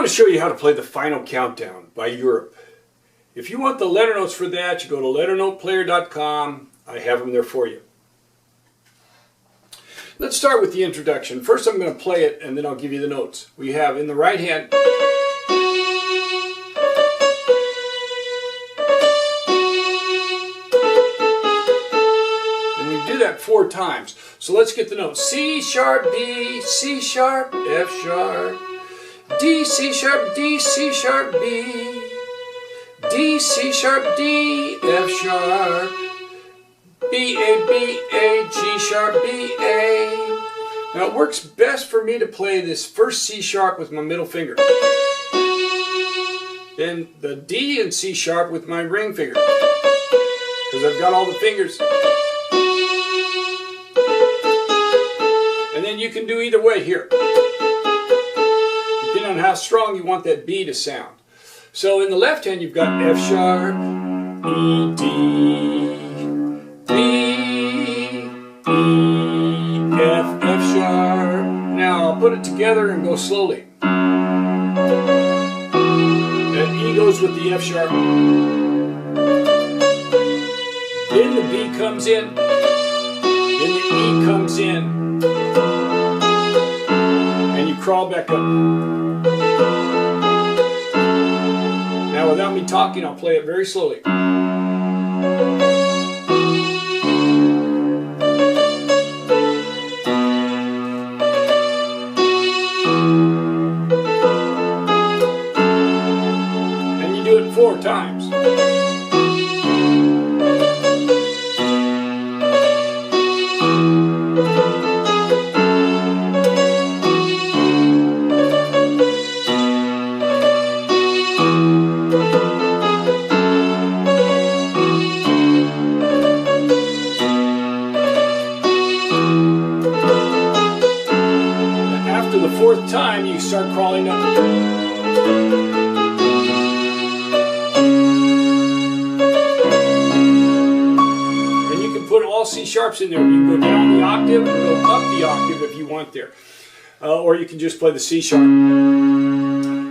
want to show you how to play the Final Countdown by Europe. If you want the letter notes for that, you go to LetterNotePlayer.com. I have them there for you. Let's start with the introduction. First I'm going to play it and then I'll give you the notes. We have in the right hand, and we do that 4 times. So let's get the notes. C sharp, B, C sharp, F sharp, D, C sharp, D, C sharp, B, D, C sharp, D, F sharp, B, A, G sharp, B, A. Now it works best for me to play this first C sharp with my middle finger. Then the D and C sharp with my ring finger. Because I've got all the fingers. And then you can do either way here. Depending on how strong you want that B to sound. So in the left hand you've got F sharp, E, D, B, E, F, F sharp. Now I'll put it together and go slowly. That E goes with the F sharp. Then the B comes in. Then the E comes in. And you crawl back up. Now without me talking, I'll play it very slowly. And you do it 4 times. After the 4th time, you start crawling up. And you can put all C sharps in there. You can go down the octave and go up the octave if you want there. Or you can just play the C sharp.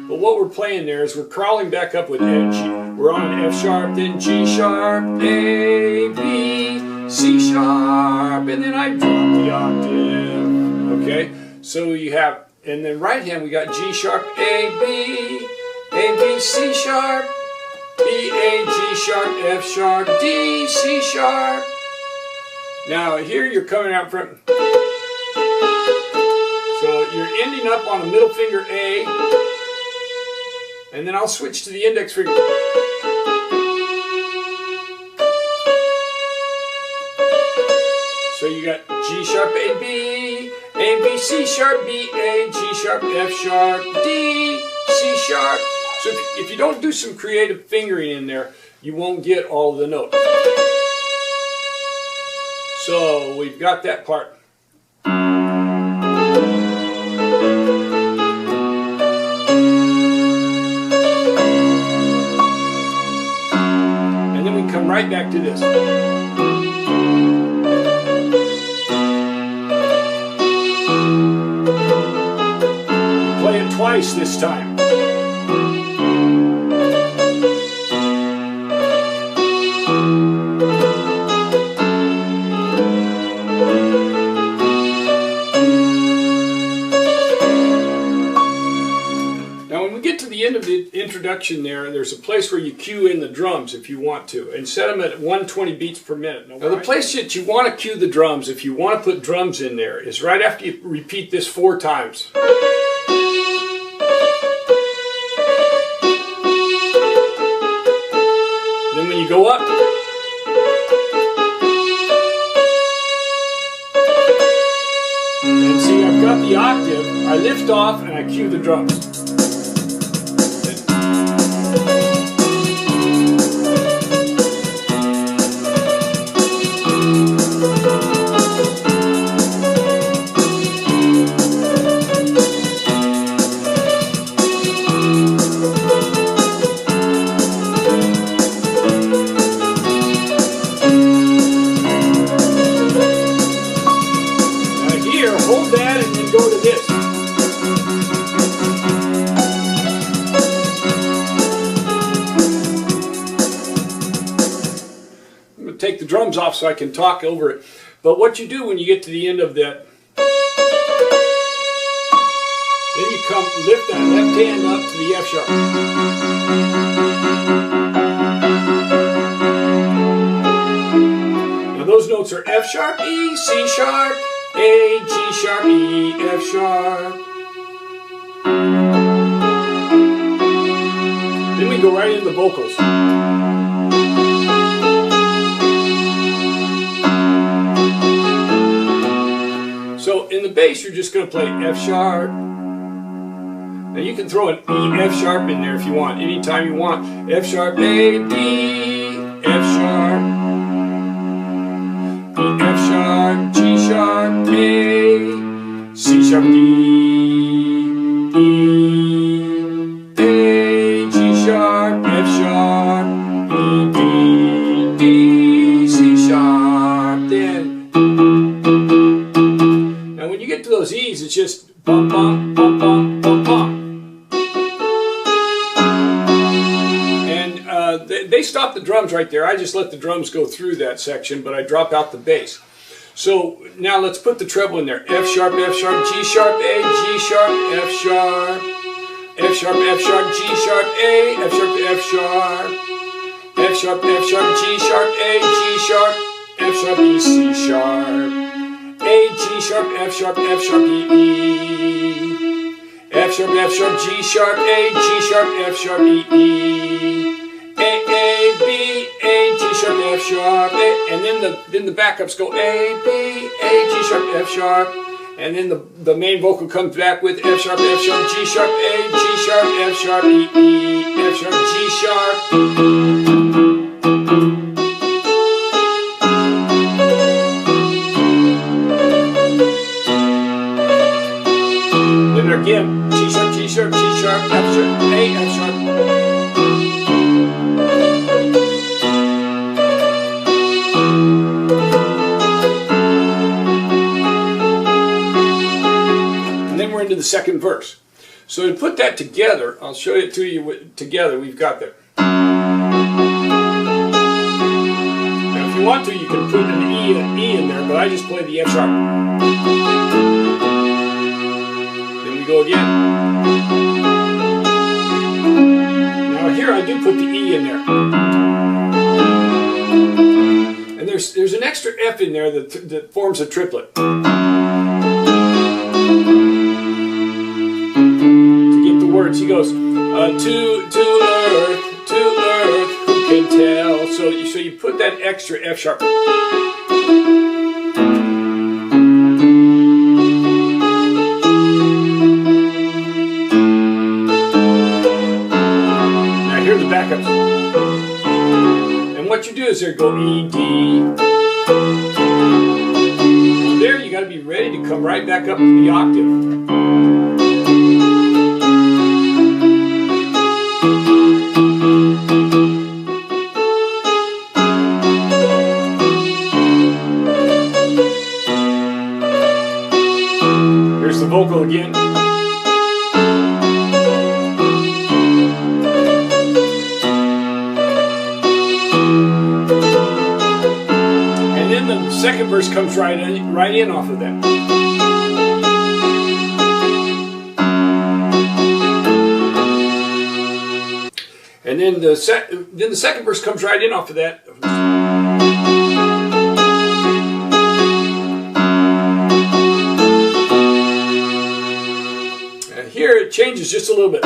But what we're playing there is we're crawling back up with G. We're on an F sharp, then G sharp, A, B, C sharp, and then I drop the octave. Okay? So you have, and then right hand we got G sharp, A, B, C sharp, B, A, G sharp, F sharp, D, C sharp. Now here you're coming out from, so you're ending up on a middle finger A, and then I'll switch to the index finger. So you got G sharp, A, B, C sharp, B, A, G sharp, F sharp, D, C sharp. So if you don't do some creative fingering in there, you won't get all of the notes. So we've got that part. And then we come right back to this. Play it twice this time. Now when we get to the end of the introduction there's a place where you cue in the drums if you want to, and set them at 120 beats per minute. Now the place that you want to cue the drums, if you want to put drums in there, is right after you repeat this 4 times. Then when you go up, and see I've got the octave, I lift off and I cue the drums. Hold that and then go to this. drums off so I can talk over it. But what you do when you get to the end of that, then you come lift that left hand up to the F sharp. Now those notes are F sharp, E, C sharp, A, G sharp, E, F sharp. Then we go right into the vocals. So in the bass, you're just going to play F sharp. Now you can throw an E, F sharp in there if you want, anytime you want. F sharp, A, B, F sharp, E, F sharp, G sharp, A, C sharp, D, E, A, G sharp, F sharp, E, D, D, C sharp. Then, now when you get to those E's, it's just bum, bum, bum, bum, bum, bum. They stop the drums right there. I just let the drums go through that section, but I drop out the bass. So now let's put the treble in there. F sharp, F sharp, G sharp, A, G sharp, F sharp, F sharp, F sharp, G sharp, A, F sharp, F sharp, F sharp, F sharp, G sharp, A, G sharp, F sharp, E, C sharp, A, G sharp, F sharp, F sharp, E, E, F sharp, F sharp, G sharp, A, G sharp, F sharp, E, E, A, B, A, G sharp, F sharp, A, and then the backups go A, B, A, G sharp, F sharp, and then the main vocal comes back with F sharp, F sharp, G sharp, A, G sharp, F sharp, E, E, F sharp, G sharp. Then again, G sharp, G sharp, G sharp, F sharp, A, F sharp. Into the second verse. So to put that together, I'll show it to you together. We've got that. Now if you want to, you can put an E in there, but I just play the F sharp. Then we go again. Now here I do put the E in there. And there's an extra F in there that forms a triplet. Words. He goes, to earth, who can tell? So you put that extra F sharp. Now here are the backups. And what you do is there go E, D. From there you got to be ready to come right back up to the octave. Here's the vocal again. And then the second verse comes right in off of that. And then the second verse comes right in off of that. Here it changes just a little bit.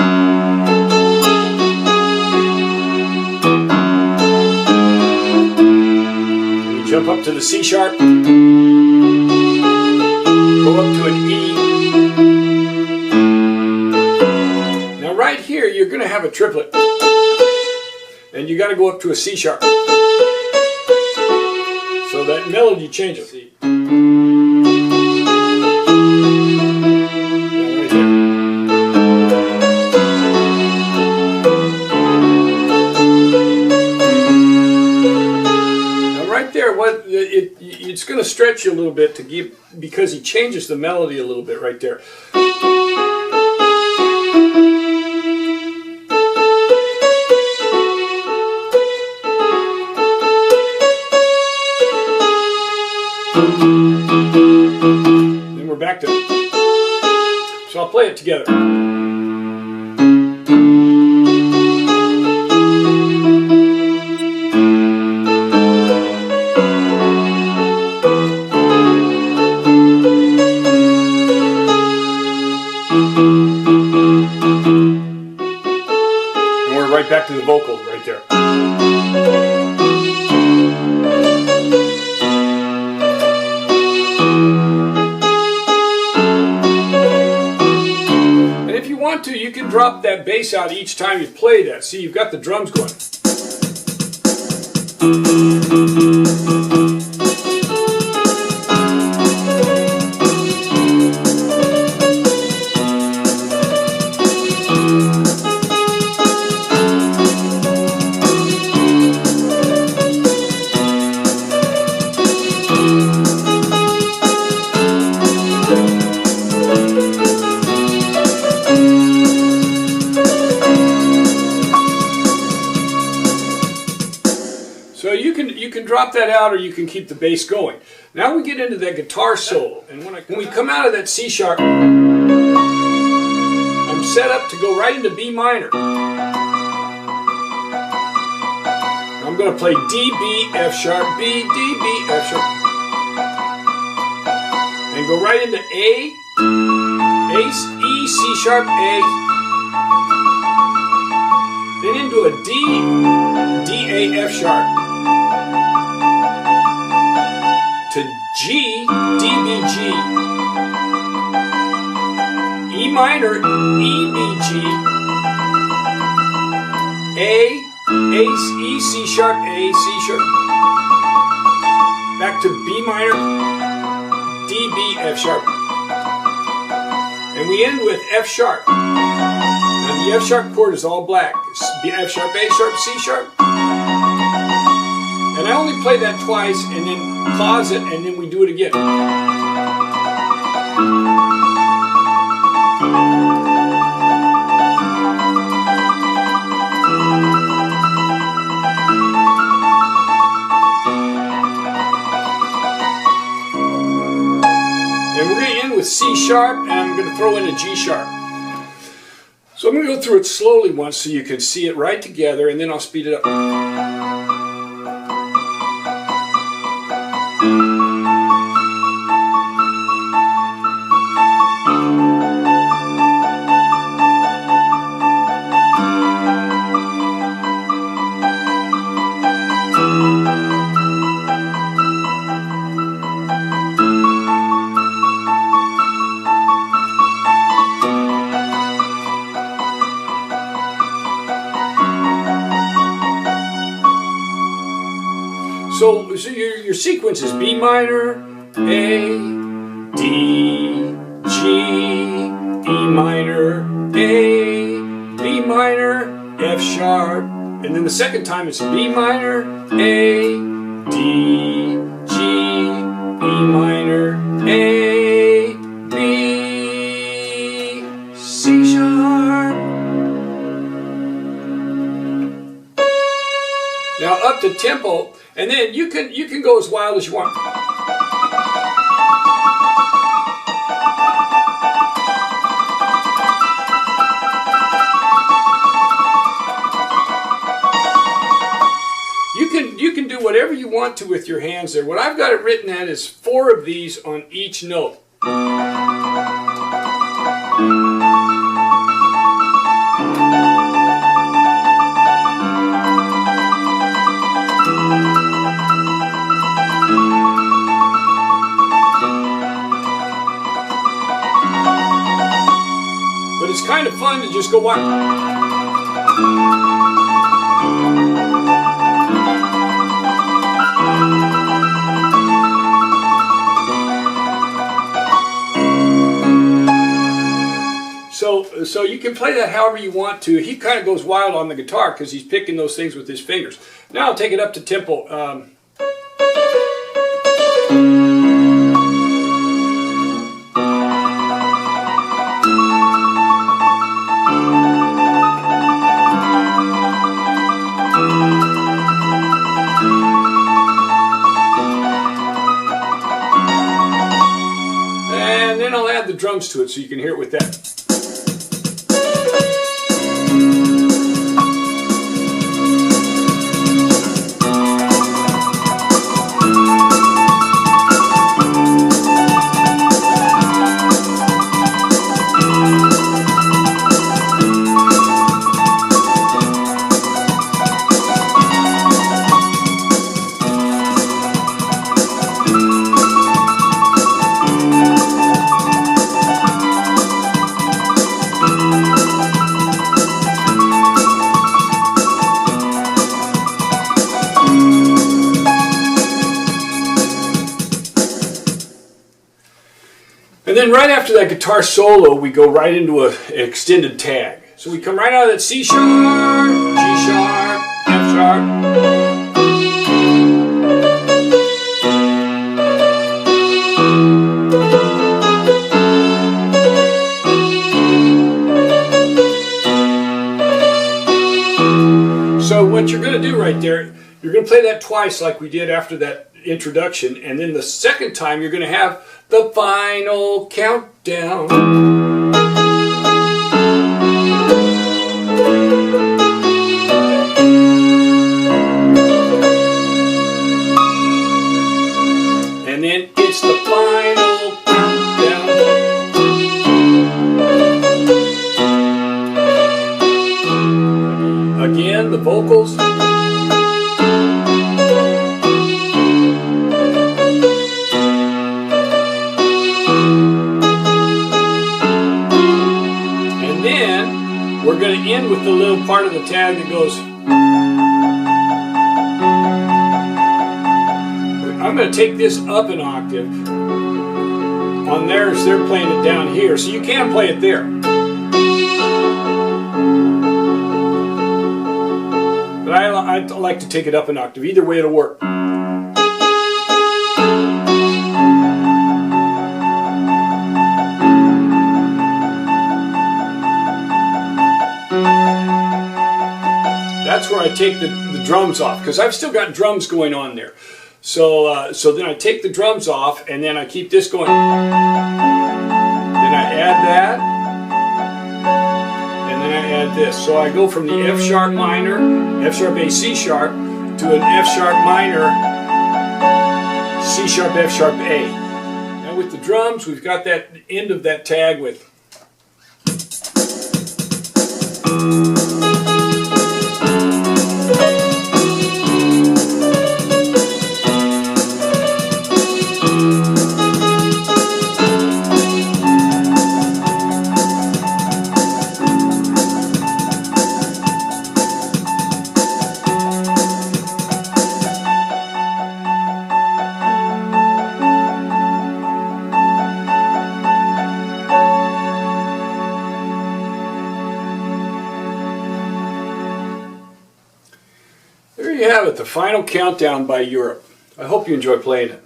We jump up to the C sharp, go up to an E. Now right here you're going to have a triplet, and you got to go up to a C sharp. So that melody changes. It's going to stretch you a little bit because he changes the melody a little bit right there. Then we're back to. So I'll play it together. And we're right back to the vocal right there. You can drop that bass out each time you play that. See, you've got the drums going. So you can drop that out, or you can keep the bass going. Now we get into that guitar solo, and when we come out of that C sharp, I'm set up to go right into B minor. I'm going to play D, B, F sharp, B, D, B, F sharp, and go right into A, E, C sharp, A, then into a D, D, A, F sharp, to G, D, B, G, E minor, E, B, G, A, E, C sharp, A, C sharp, back to B minor, D, B, F sharp, and we end with F sharp. Now the F sharp chord is all black. It's F sharp, A sharp, C sharp. And I only play that twice and then pause it and then we do it again. And we're going to end with C sharp, and I'm going to throw in a G sharp. So I'm going to go through it slowly once so you can see it right together, and then I'll speed it up. So your sequence is B minor, A, D, G, E minor, A, B minor, F sharp, and then the second time it's B minor, A, D, G, E minor, A, B, C sharp. Now up to tempo. And then you can go as wild as you want. You can do whatever you want to with your hands there. What I've got it written at is 4 of these on each note. It's kind of fun to just go wild. So you can play that however you want to. He kind of goes wild on the guitar because he's picking those things with his fingers. Now I'll take it up to tempo. drums to it so you can hear it with that. And then right after that guitar solo, we go right into an extended tag. So we come right out of that C sharp, G sharp, F sharp. So what you're going to do right there, you're going to play that twice like we did after that introduction, and then the second time you're going to have the final countdown. And then it's the final countdown. Again, the vocals. We're going to end with the little part of the tag that goes. I'm going to take this up an octave. On theirs, they're playing it down here, so you can play it there. But I like to take it up an octave. Either way, it'll work. That's where I take the drums off, because I've still got drums going on there. So then I take the drums off, and then I keep this going. Then I add that, and then I add this. So I go from the F sharp minor, F sharp A, C sharp, to an F sharp minor, C sharp, F sharp A. Now with the drums, we've got that end of that tag with. There you have it, the final countdown by Europe. I hope you enjoy playing it.